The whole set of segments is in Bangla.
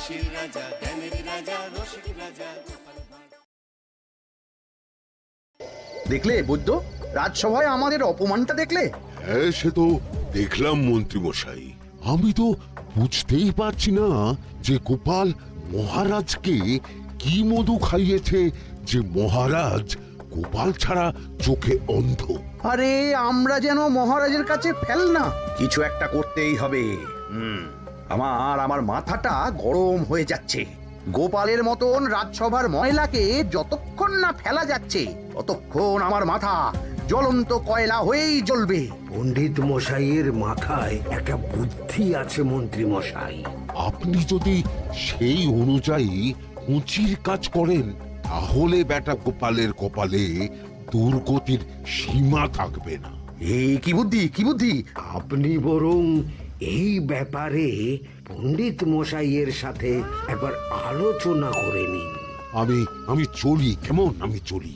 হাসির রাজা, জ্ঞানের রাজা, রসিক রাজা। দেখলে বৈদ্য, রাজসভায় আমাদের অপমানটা দেখলে? হ্যাঁ, সে তো দেখলাম মন্ত্রী মশাই। আমি তো বুঝতেই পারছি না যে গোপাল মহারাজকে কি মধু খাইয়েছে যে মহারাজ গোপাল ছাড়া চোখে অন্ধ। আরে আমরা যেন মহারাজের কাছে ফেল না, কিছু একটা করতেই হবে। আমার মাথাটা গরম হয়ে যাচ্ছে। গোপালের মতন রাজসভার ময়লাকে যতক্ষণ না ফেলা যাচ্ছে ততক্ষণ আমার মাথা জ্বলন্ত কয়লা হয়েই জ্বলবে। পণ্ডিত মশাইয়ের মাথায় একটা বুদ্ধি আছে মন্ত্রী মশাই। আপনি যদি সেই অনুযায়ী উঁচির কাজ করেন তাহলে বেটা গোপালের কপালে দুর্গতির সীমা থাকবে না। এই কি বুদ্ধি, কি বুদ্ধি? আপনি বরং এই ব্যাপারে পণ্ডিত মশাইয়ের সাথে একবার আলোচনা করে নিন। আমি চলি, কেমন? আমি চলি।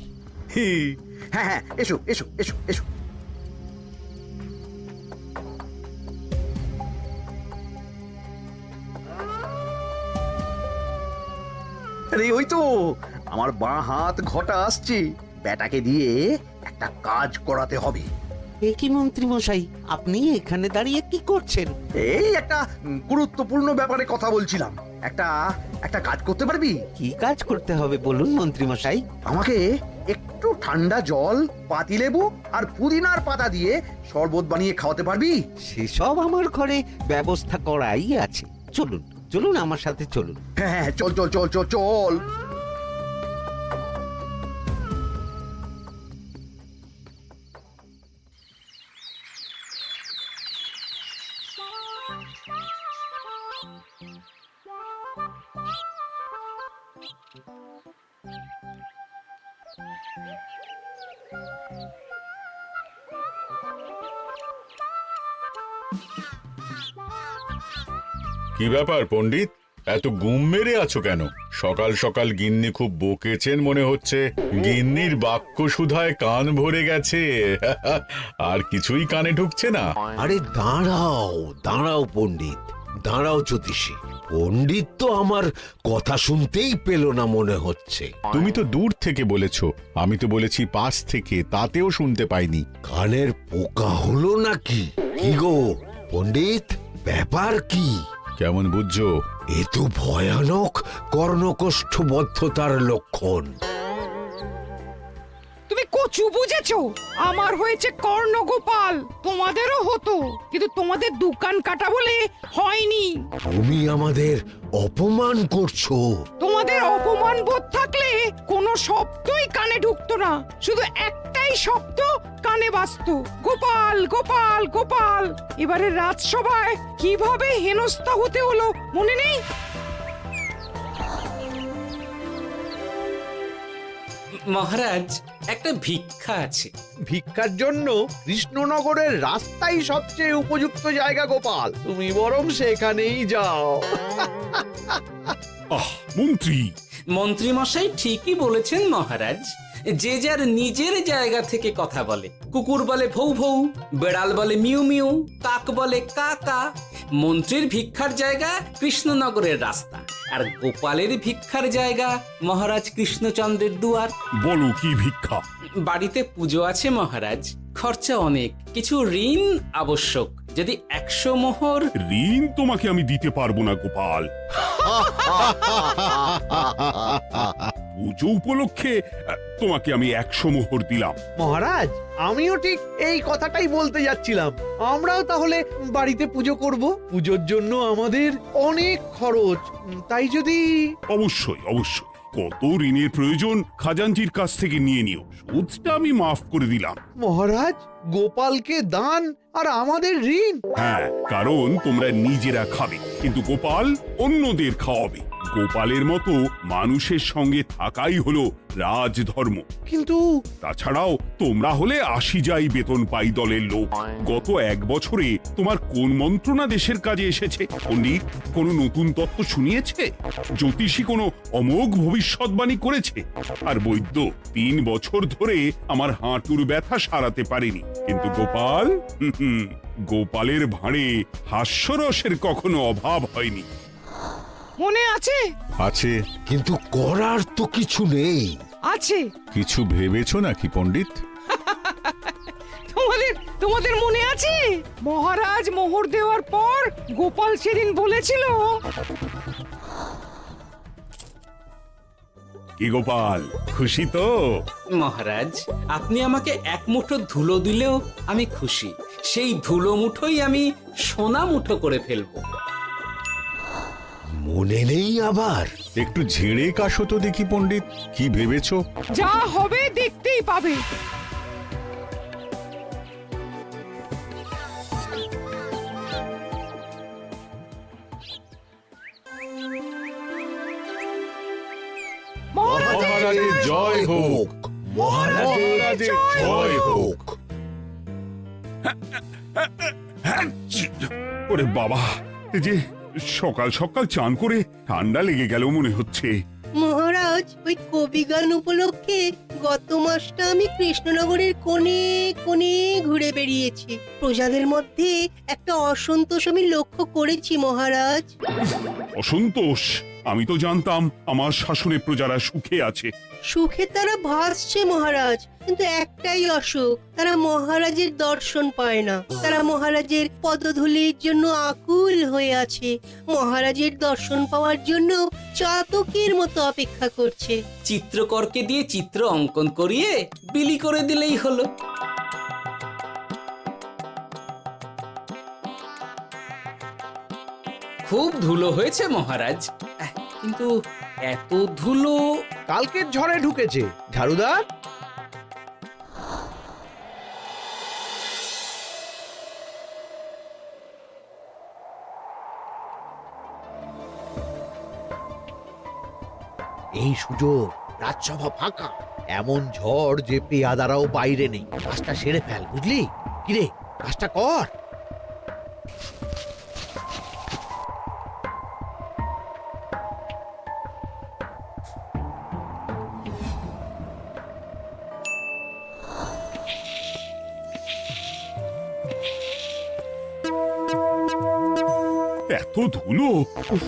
হ্যাঁ হ্যাঁ, এসো এসো এসো এসো। আরে ওই তো আমার বাঁ হাত ঘটা আসছে, বেটাকে দিয়ে একটা কাজ করাতে হবে। এ কি মন্ত্রী মশাই, আপনি এখানে দাঁড়িয়ে কি করছেন? এই একটা গুরুত্বপূর্ণ ব্যাপারে কথা বলছিলাম। একটা একটা কাজ করতে পারবি? কি কাজ করতে হবে বলুন মন্ত্রী মশাই। আমাকে একটু ঠান্ডা জল, পাতিলেবু আর পুদিনার পাতা দিয়ে শরবত বানিয়ে খাওয়াতে পারবি? সেসব আমার ঘরে ব্যবস্থা করাই আছে। চলুন চলুন, আমার সাথে চলুন। হ্যাঁ হ্যাঁ, চল চল চল চল চল। কি ব্যাপার পণ্ডিত, এত গুম মেরে আছো কেন? সকাল সকাল গিন্নি খুব বকেছেন মনে হচ্ছে। গিন্নির বাক্য সুধায় কান ভরে গেছে, আর কিছুই কানে ঢুকছে না। আরে দাঁড়াও দাঁড়াও পণ্ডিত, দাঁড়াও জ্যোতিষী। পণ্ডিত তো আমার কথা শুনতেই পেল না মনে হচ্ছে। তুমি তো দূর থেকে বলেছো, আমি তো বলেছি পাশ থেকে, তাতেও শুনতে পাইনি। কানের পোকা হলো নাকি? কি গো পণ্ডিত, ব্যাপার কি? কেমন বুঝছো? এ তো ভয়ানক কর্ণকোষ্ঠবদ্ধতার লক্ষণ। তুমি কচু বুঝেছো? আমার হয়েছে কর্ণগোপাল, তোমাদেরও হতো, কিন্তু তোমাদের দোকান কাটা বলে হয়নি। তুমি আমাদের অপমান করছো। তোমাদের অপমান বোধ থাকলে কোনো শব্দই কানে ঢুকতো না, শুধু একটাই শব্দ কানে বাজতো, গোপাল গোপাল গোপাল। এবারে রাজসভায় কিভাবে হেনস্থা হতে হলো মনে নেই? মহারাজ, একটা ভিক্ষা আছে। ভিক্ষার জন্য কৃষ্ণনগরের রাস্তাই সবচেয়ে উপযুক্ত জায়গা গোপাল, তুমি বরং সেখানেই যাও। মন্ত্রী মন্ত্রী মশাই ঠিকই বলেছেন মহারাজ। যে যার নিজের জায়গা থেকে কথা বলে। কুকুর বলে ভৌ ভৌ, বেড়াল বলে মিউ মিউ, কাক বলে কা কা। মন্ত্রীর ভিক্ষার জায়গা কৃষ্ণনগরের রাস্তা, আর গোপালের ভিক্ষার জায়গা মহারাজ কৃষ্ণচন্দ্রের দুয়ার। বলো কি ভিক্ষা? বাড়িতে পুজো আছে মহারাজ, খরচা অনেক, কিছু ঋণ আবশ্যক। যদি 100 মোহর। ঋণ তোমাকে আমি দিতে পারবো না গোপাল। পুজো উপলক্ষে তোমাকে আমি 100 মোহর দিলাম। মহারাজ, আমিও ঠিক এই কথাটাই বলতে যাচ্ছিলাম। আমরাও তাহলে বাড়িতে পুজো করব। পুজোর জন্য আমাদের অনেক খরচ, তাই যদি... অবশ্যই অবশ্যই, কত ঋণের প্রয়োজন খাজাঞ্চির কাছ থেকে নিয়ে নিও, সুদটা আমি মাফ করে দিলাম। মহারাজ, গোপালকে দান আর আমাদের ঋণ? হ্যাঁ, কারণ তোমরা নিজেরা খাবে, কিন্তু গোপাল অন্যদের খাওয়াবে। গোপালের মতো মানুষের সঙ্গে থাকাই হলো রাজধর্ম। কিন্তু তাছাড়াও তোমরা হলে 80 যাই বেতন পাই দলের লোক। গত 1 বছরে তোমার কোন মন্ত্রণা দেশের কাজে এসেছে? পণ্ডিত কোনো নতুন তত্ত্ব শুনিয়েছে? জ্যোতিষী কোনো অমোঘ ভবিষ্যৎবাণী করেছে? আর বৈদ্য 3 বছর ধরে আমার হাঁটুর ব্যথা সারাতে পারেনি। কিন্তু গোপাল, গোপালের ভাঁড়ে হাস্যরসের কখনো অভাব হয়নি। মনে আছে? আছে। কিন্তু করার তো কিছু নেই। আছে। কিছু ভেবেছো নাকি পণ্ডিত? তোমাদের মনে আছে মহারাজ মোহর দেওয়ার পর গোপাল সেদিন বলেছিল, কি গোপাল, খুশি তো? মহারাজ, আপনি আমাকে এক মুঠো ধুলো দিলেও আমি খুশি। সেই ধুলো মুঠোই আমি সোনা মুঠো করে ফেলবো। মনে নেই আবার? একটু ঝেড়ে কাশো তো দেখি পণ্ডিত, কি ভেবেছো? যা হবে দেখতেই পাবে। মহারাজের জয় হোক। মহারাজের জয় হোক। ওরে বাবা, এই যে সকাল সকাল চান করে ঠান্ডা লেগে গেল মনে হচ্ছে। মহারাজ, ওই কবি গান উপলক্ষে গত মাসটা আমি কৃষ্ণনগরের কোণে কোণে ঘুরে বেরিয়েছি। প্রজাদের মধ্যে একটা অসন্তোষ আমি লক্ষ্য করেছি মহারাজ। অসন্তোষ? আমি তো জানতাম আমার শাসনে প্রজারা সুখে আছে। সুখে তারা ভাসছে মহারাজ, কিন্তু একটাই অসুখ, তারা মহারাজের দর্শন পায় না। তারা মহারাজের পদধূলির জন্য আকুল হয়ে আছে, মহারাজের দর্শন পাওয়ার জন্য চাতকের মতো অপেক্ষা করছে। চিত্রকরকে দিয়ে চিত্র অঙ্কন করিয়ে বিলি করে দিলেই হলো। খুব ধুলো হয়েছে মহারাজ, কিন্তু এত ধুলো। কালকের ঝড়ে ঢুকেছে। ঝাড়ুদার, এই সুযোগ, রাজসভা ফাঁকা, এমন ঝড় যে পেয়াদারাও বাইরে নেই। কাজটা সেরে ফেল, বুঝলি? কিরে, কাজটা কর। এত ধুলো! উফ,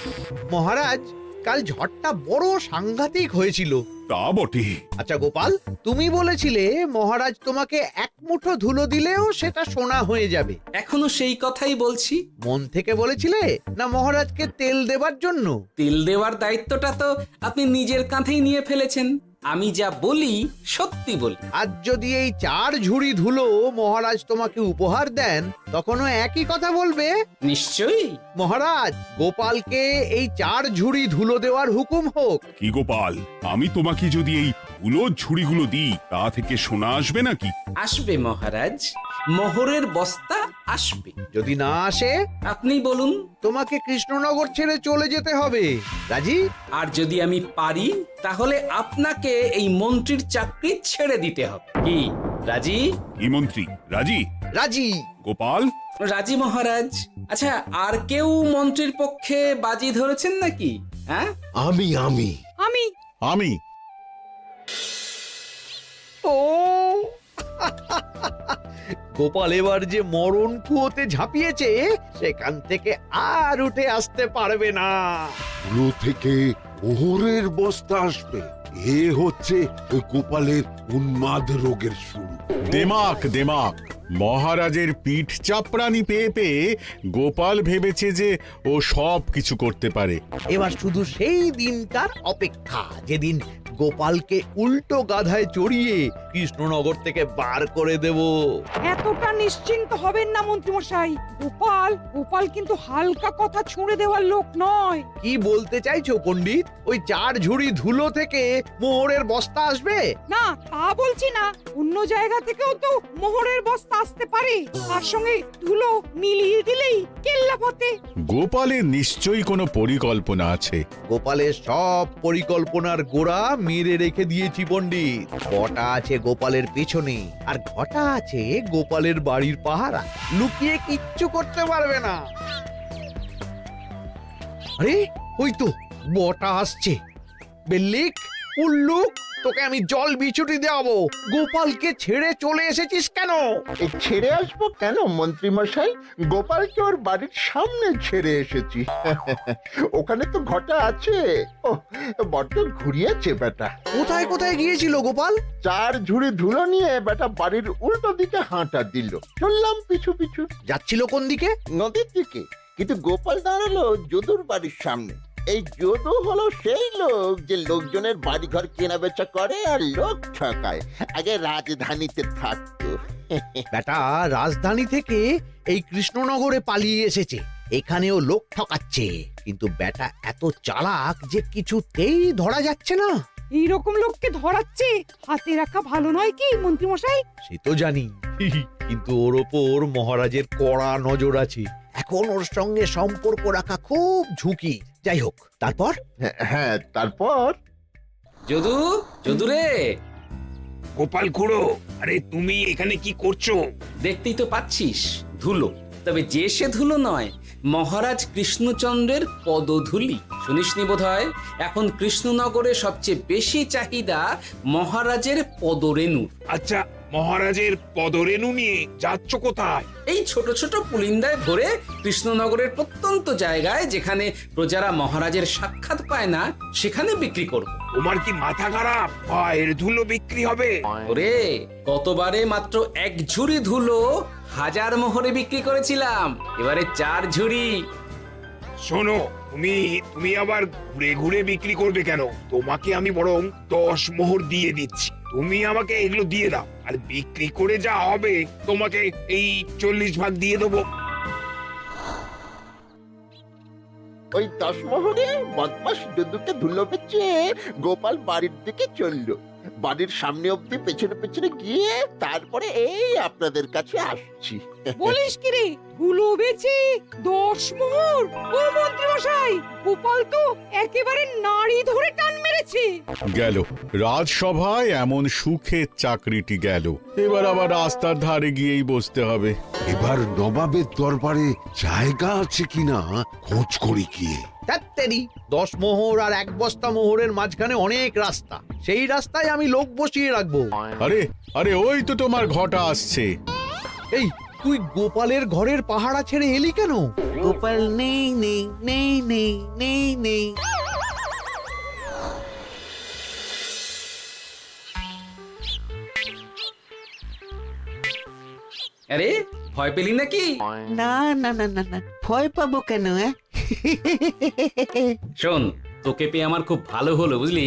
মহারাজ, কাল ঝড়টা বড় সাংঘাতিক হয়েছিল। তা বটে। আচ্ছা গোপাল, তুমি বলেছিলে মহারাজ তোমাকে এক মুঠো ধুলো দিলেও সেটা সোনা হয়ে যাবে। এখনো সেই কথাই বলছি। মন থেকে বলেছিলে না মহারাজকে তেল দেবার জন্য? তেল দেওয়ার দায়িত্বটা তো আপনি নিজের কাঁধেই নিয়ে ফেলেছেন। আমি যা বলি সত্যি বলি। আজ যদি এই 4 ঝুড়ি ধুলো মহারাজ তোমাকে উপহার দেন, তখনও একই কথা বলবে? নিশ্চয়ই। মহারাজ, গোপালকে এই 4 ঝুড়ি ধুলো দেওয়ার হুকুম হোক। কি গোপাল, আমি তোমাকে যদি এই ধুলোর ঝুড়িগুলো দিই, তা থেকে সোনা আসবে নাকি? আসবে মহারাজ, মোহরের বস্তা আসবে। যদি না আসে, আপনি বলুন। তোমাকে কৃষ্ণনগর ছেড়ে চলে যেতে হবে। রাজি? আর যদি আমি পারি, তাহলে আপনাকে এই মন্ত্রীর চাকরি ছেড়ে দিতে হবে। কি রাজি? কি মন্ত্রী, রাজি? রাজি। গোপাল? রাজি মহারাজ। আচ্ছা, আর কেউ মন্ত্রীর পক্ষে বাজি ধরেছেন নাকি? হ্যাঁ, আমি আমি আমি আমি। ও গোপাল এবার যে মরণ কুয়োতে ঝাঁপিয়েছে, সেখান থেকে আর উঠে আসতে পারবে না। ধুলো থেকে মোহরের বস্তা আসবে, এ হচ্ছে ওই গোপালের উন্মাদ রোগের শুরু। দেমাক দেমাক, মহারাজের পিঠ চাপড়ানি পেয়ে পেয়ে গোপাল ভেবেছে যে ও সব কিছু করতে পারে। এবার শুধু সেই দিনটার অপেক্ষা, যেদিন গোপালকে উল্টো গাধায় চড়িয়ে কৃষ্ণনগর থেকে বার করে দেব। এতটা নিশ্চিন্ত হবেন না মন্ত্রীমশাই। গোপাল কিন্তু হালকা কথা ছুঁড়ে দেওয়ার লোক নয়। কি বলতে চাইছো পণ্ডিত? ওই 4 ঝুড়ি ধুলো থেকে মোহরের বস্তা আসবে? না, তা বলছি না। অন্য জায়গা থেকেও তো মোহরের বস্তা আসতে পারে। তার সঙ্গে ধুলো মিলিয়ে দিলেই কেল্লাফতে। গোপালের নিশ্চয়ই কোনো পরিকল্পনা আছে। গোপালের সব পরিকল্পনার গোড়া মেরে রেখে দিয়েছি পণ্ডিত। ঘটা আছে গোপালের পেছনে, আর ঘটা আছে গোপালের বাড়ির পাহারা। লুকিয়ে কিচ্ছু করতে পারবে না। আরে ওই তো বটা আসছে। বেল্লিক, উল্লুক, তোকে আমি জল বিছুটি দেওয়াবো। গোপালকে ছেড়ে চলে এসেছিস কেন? ছেড়ে আসবো কেন মন্ত্রী মশাই? গোপালকে ওর বাড়ির সামনে ছেড়ে এসেছি। ওখানে তো ঘটা আছে। ও বড্ড ঘুরিয়েছে বেটা। কোথায় কোথায় গিয়েছিল গোপাল? 4 ঝুড়ি ধুলো নিয়ে বেটা বাড়ির উল্টো দিকে হাঁটা দিল। চললাম পিছু পিছু। যাচ্ছিল কোন দিকে? নদীর দিকে। কিন্তু গোপাল দাঁড়ালো যদুর বাড়ির সামনে। এই যদু হলো সেই লোক যে লোকজনের বাড়িঘর কেনা বেচা করে আর লোক ঠকায়। আগে রাজধানীতে থাকতো। বেটা রাজধানী থেকে এই কৃষ্ণনগরে পালিয়ে এসেছে, এখানেও লোক ঠকাচ্ছে। কিন্তু বেটা এত চালাক যে কিছুতেই ধরা যাচ্ছে না। এইরকম লোককে ধরাচ্ছে হাতে রাখা ভালো নয় কি মন্ত্রী মশাই? সে তো জানি, কিন্তু ওর ওপর মহারাজের কড়া নজর আছে। এখন ওর সঙ্গে সম্পর্ক রাখা খুব ঝুঁকি। যাই হোক, তারপর? হ্যাঁ তারপর যদু, যদু রে, গোপাল খুড়ো, আরে তুমি এখানে কি করছো? দেখতেই তো পাচ্ছিস ধুলো। তবে যে সে ধুলো নয়, মহারাজ কৃষ্ণচন্দ্রের পদধূলি। শুনিসনি বোধহয় এখন কৃষ্ণনগরে সবচেয়ে বেশি চাহিদা মহারাজের পদরেণুর। আচ্ছা, মহারাজের পদরেণু নিয়ে যাচ্ছ কোথায়? এই ছোট ছোট পুলিন্দায় ভরে কৃষ্ণনগরের প্রত্যন্ত জায়গায় যেখানে প্রজারা মহারাজের সাক্ষাৎ পায় না সেখানে বিক্রি করব। তোমার কি মাথা খারাপ? পায়ের ধুলো বিক্রি হবে? ওরে, গতবারে মাত্র 1 ঝুড়ি ধুলো 1000 মোহরে বিক্রি করেছিলাম, এবারে 4 ঝুড়ি। শোনো, তুমি আবার ঘুরে ঘুরে বিক্রি করবে কেন? তোমাকে আমি বরং 10 মোহর দিয়ে দিচ্ছি। তুমি আমাকে এগুলো দিয়ে দাও, আর বিক্রি করে যা হবে তোমাকে এই 40 ভাগ দিয়ে দেবো। ওই 10 মোহরে বদমাস যদুকে ধুলো বেচে গোপাল বাড়ির দিকে চললো। বাড়ির সামনে অব্দি পেছনে পেছনে গিয়ে তারপরে এই আপনাদের কাছে আসছি। বলিস কি রে, ধুলো বেচে 10 মোহর? ও মন্ত্রী মশাই, গোপাল তো একেবারে নাড়ি ধরে টান মেরেছে। গেল রাজসভায় এমন সুখের চাকরিটি গেল। এবার আবার রাস্তার ধারে গিয়েই বসতে হবে। এবার নবাবের দরবারে জায়গা আছে কিনা খোঁজ করি গিয়ে। ধ্যাত্তেরি, 10 মোহর আর 1 বস্তা মোহরের মাঝখানে অনেক রাস্তা। সেই রাস্তায় আমি লোক বসিয়ে রাখবো। আরে আরে, ওই তো তোমার ঘটা আসছে। এই, তুই গোপালের ঘরের পাহারা ছেড়ে এলি কেন? গোপাল নেই নেই নেই নেই নেই নেই। আরে, ভয় পেলি নাকি? না না না না না, ভয় পাবো কেন? শোন, তোকে পেয়ে আমার খুব ভালো হলো বুঝলি।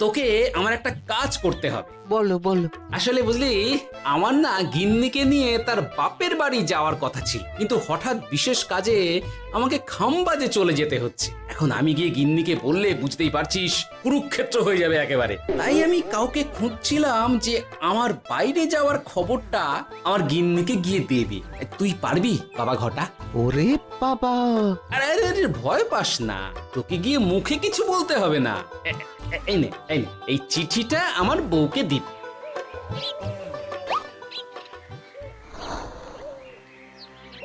তোকে আমার একটা কাজ করতে হবে। বলো বলো। আসলে বুঝলি, আমার না গিন্নিকে নিয়ে তার বাপের বাড়ি যাওয়ার কথা ছিল, কিন্তু হঠাৎ বিশেষ কাজে আমাকে খামবাজে চলে যেতে হচ্ছে। এখন আমি গিয়ে গিন্নিকে বললে বুঝতেই পারছিস কুরুক্ষেত্র হয়ে যাবে একেবারে। তাই আমি কাউকে খুঁজছিলাম যে আমার বাইরে যাওয়ার খবরটা আমার গিন্নিকে গিয়ে দেবে। তুই পারবি বাবা ঘটা? ওরে বাবা! আরে আরে আরে, ভয় পাস না, তোকে গিয়ে মুখে কিছু বলতে হবে না। এই নে, এই চিঠিটা আমার বউকে দিবি।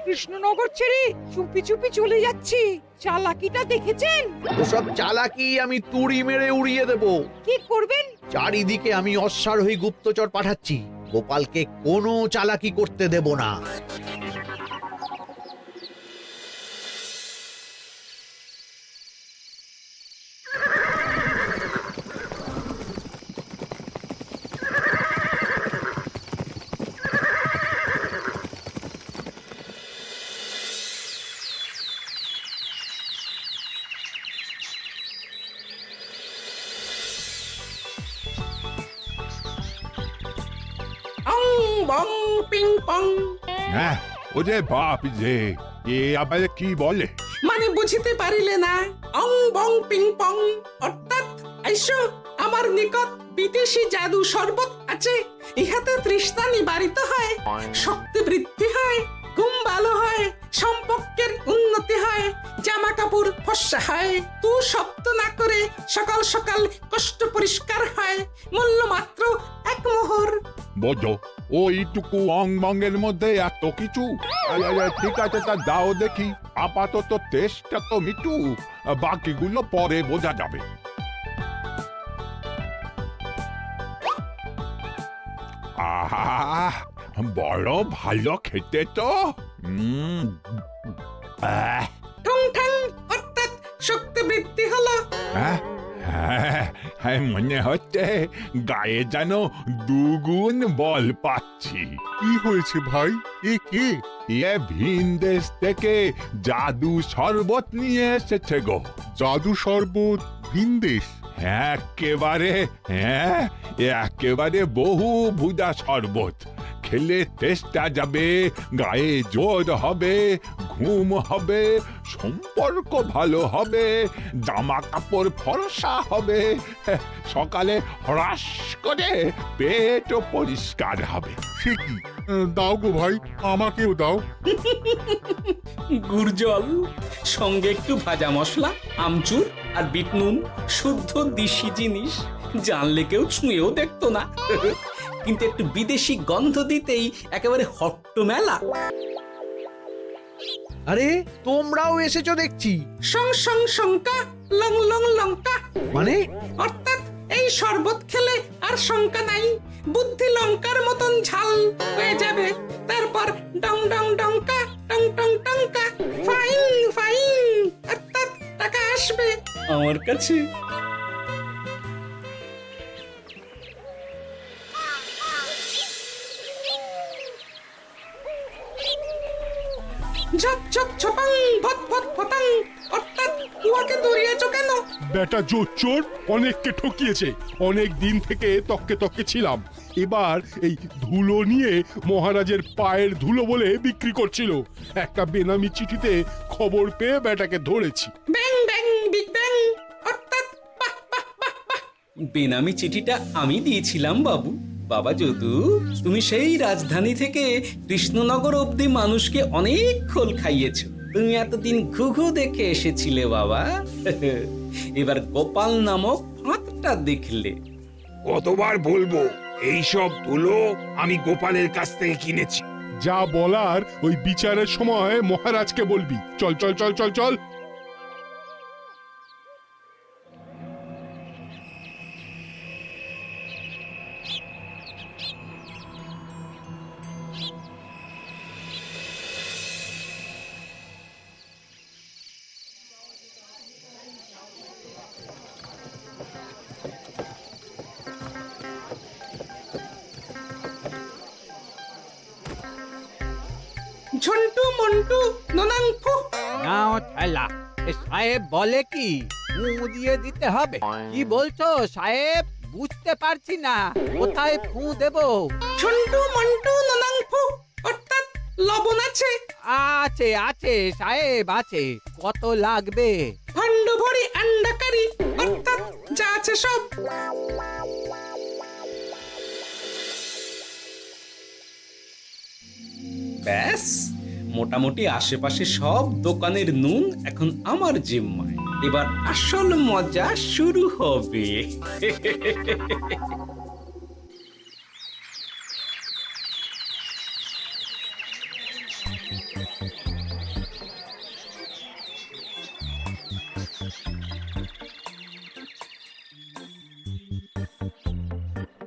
কৃষ্ণনগর ছেড়ে চুপি চুপি চলে যাচ্ছি, চালাকিটা দেখেছেন? ওসব চালাকি আমি তুড়ি মেরে উড়িয়ে দেব। কি করবেন? চারিদিকে আমি অশ্বারোহী গুপ্তচর পাঠাচ্ছি। গোপালকে কোনো চালাকি করতে দেব না। বং পিং পং। হ্যাঁ, ওরে বাপ রে, এ আবার কি বলে? মানে বুঝিতে পারিলে না? অং বং পিং পং অর্থাৎ আইসো আমার নিকট বিদেশি জাদু শরবত আছে। ইহাতে তৃষ্ণা নিবারিত হয়, শক্তি বৃদ্ধি হয়, ঘুম ভালো হয়, সম্পর্কের উন্নতি হয়, জামা কাপড় ফর্সা হয়, তু শব্দ না করে সকাল সকাল কষ্ট পরিষ্কার হয়। মূল্য মাত্র 1 মোহর। বোঝো, ওইটুকু অং বঙ্গের মধ্যে এত কিছু? ঠিক আছে, তা দাও দেখি। আপাতত টেস্টটা তো মিটু, বাকিগুলো পরে বোঝা যাবে। আহ বড় ভালো খেতে তো ঠং ঠং অর্থাৎ শক্তি বৃদ্ধি হলো। হ্যাঁ মনে হচ্ছে গায়ে যেন দুগুণ বল পাচ্ছি। কি হয়েছে ভাই? এ কে? এ ভিন দেশ থেকে জাদু শরবত নিয়ে এসেছে গো। জাদু শরবত ভিন দেশ? একেবারে বহু ভুজা শরবত। খেলে তেষ্টা যাবে, গায়ে জোর হবে, ঘুম হবে, সম্পর্ক ভালো হবে, জামা কাপড় ফর্সা হবে, সকালে হ্রাস করে পেটও পরিষ্কার হবে। সে কি? দাও গো ভাই, আমাকেও দাও। গুড় জল, সঙ্গে একটু ভাজা মশলা, আমচুর আর বিট নুন, শুদ্ধ দেশি জিনিস। জানলে কেউ ছুঁয়েও দেখতো না, কিন্তু একটু বিদেশি গন্ধ দিতেই একেবারে হট্ট মেলা। আরে তোমরাও এসেছো দেখছি। সং সং শঙ্কা, লং লং লঙ্কা। মানে? অর্থাৎ এই শরবত খেলে আর শঙ্কা নাই, বুদ্ধি লঙ্কার মতন ঝাল হয়ে যাবে। তারপর ডং ডং ডঙ্কা, টং টং টঙ্কা, ফাইন ফাইন, অর্থাৎ টাকা আসবে আমার কাছে। ঝপ ঝপ ছপাং, ভট ভট ফটাং, অর্থাৎ উহাকে দৌড়িয়েছো কেন? বেটা জোচ্চোর অনেককে ঠকিয়েছে। অনেক দিন থেকে তককে তককে ছিলাম। এবার এই ধুলো নিয়ে মহারাজের পায়ের ধুলো বলে বিক্রি করছিল। একটা বেনামি চিঠিতে খবর পেয়ে বেটাকে ধরেছি। ব্যাং ব্যাং বিগ ব্যাং, অর্থাৎ বাহ বাহ বাহ বাহ। বেনামি চিঠিটা আমি দিয়েছিলাম বাবু। বাবা যদু, তুমি সেই রাজধানী থেকে কৃষ্ণনগর অবধি মানুষকে অনেক খোল খাইয়েছ। তুমি এতদিন ঘুঘু দেখে এসেছিলে বাবা, এবার গোপাল নামক ফাঁদটা দেখলে। কতবার বলবো এইসব ধুলো আমি গোপালের কাছ থেকে কিনেছি। যা বলার ওই বিচারের সময় মহারাজকে বলবি। চল চল চল চল চল। ঝন্টু মন্টু ননাংফু। নাও ঠেলা। সাহেব বলে কি ফু দিয়ে দিতে হবে? কি বলছো সাহেব? বুঝতে পারছি না, কোথায় ফু দেব? ঝন্টু মন্টু ননাংফু, অর্থাৎ লবণ আছে? আছে আছে সাহেব আছে। কত লাগবে? ভান্ড ভরি আন্ডাকারি, অর্থাৎ যা আছে সব। ব্যাস, মোটামুটি আশেপাশে সব দোকানের নুন এখন আমার জিম্মায়। এবার আসল মজা শুরু হবে।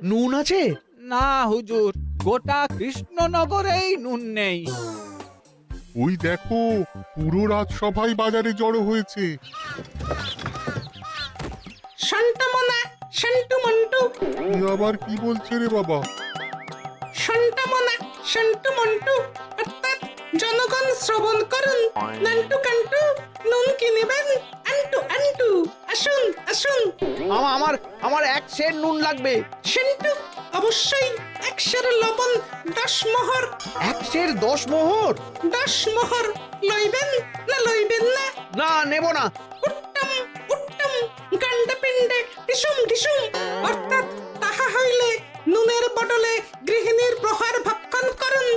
নুন আছে? না হুজুর, গোটা কৃষ্ণনগরেই নুন নেই। ওই দেখো, পুরো রাজসভাই বাজারে জড়ো হয়েছে। শান্তামনা, শান্টু মন্টু। আবার কি বলছে রে বাবা? শান্তামনা, শান্টু মন্টু, অর্থাৎ জনগণ শ্রবণ করুন। নান্টু কান্টু, নুন কিনিবেন? আন্টু আন্টু, আসুন আসুন। আমার আমার এক সের নুন লাগবে। শান্টু, অবশ্যই 1 সের লবণ 10 মোহর। 1 সের 10 মোহর? 10 মোহর লইবেন না লইবেন না? না, নেব না। উত্তম উত্তম, গান্ডে পিণ্ডে ঢিসুম ঢিসুম, অর্থাৎ তাহা হইলে নুনের বদলে গৃহিণীর প্রহার ভক্ষণ করুন।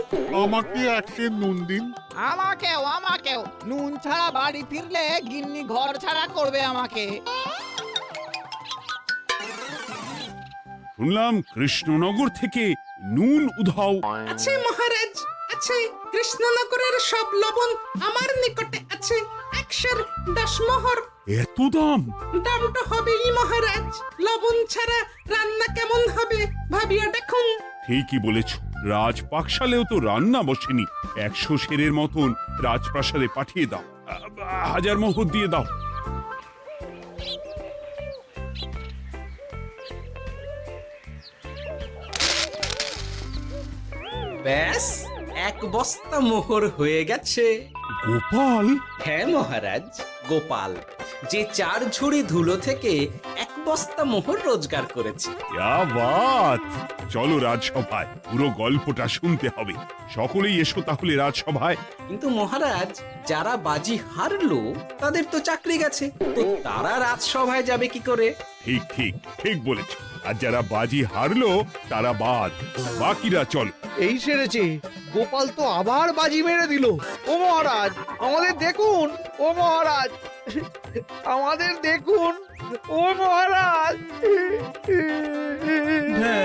আমাকে 1 সের নুন দিন। আমাকেও আমাকেও। নুন ছাড়া বাড়ি ফিরলে গিন্নি ঘর ছাড়া করবে আমাকে। শুনলাম কৃষ্ণনগর থেকে নুন উধাও। আছে মহারাজ, আছে। কৃষ্ণনগরের সব লবণ আমার নিকটে আছে। 1 সের 10 মোহর। এত দাম? দাম তো হবেই মহারাজ। লবণ ছাড়া রান্না কেমন হবে ভাবিয়া দেখুন। ঠিকই বলেছ, রাজপাকশালেও তো রান্না বসেনি। 100 সেরের মতন রাজপ্রাসাদে পাঠিয়ে দাও। 1000 মোহর দিয়ে দাও। ব্যাস 1 বস্তা মোহর হয়ে গেছে। গোপাল, হ্যাঁ মহারাজ, গোপাল, যে 4 ঝুড়ি ধুলো থেকে 1 বস্তা মোহর রোজগার করেছে। ইয়া বাত! চলো রাজসভায়, পুরো গল্পটা শুনতে হবে। সকলেই এসো তাহলে রাজসভায়। কিন্তু মহারাজ, যারা বাজি হারলো তাদের তো চাকরি গেছে, তো তারা রাজসভায় যাবে কি করে? ঠিক ঠিক ঠিক বলেছ। আর যারা বাজি হারলো তারা বাদ, বাকিরা চল। এই সেরেছে, গোপাল তো আবার বাজি মেরে দিল। ও মহারাজ, আমাদের দেখুন। ও মহারাজ, আমাদের দেখুন। ও মহারাজ। হ্যাঁ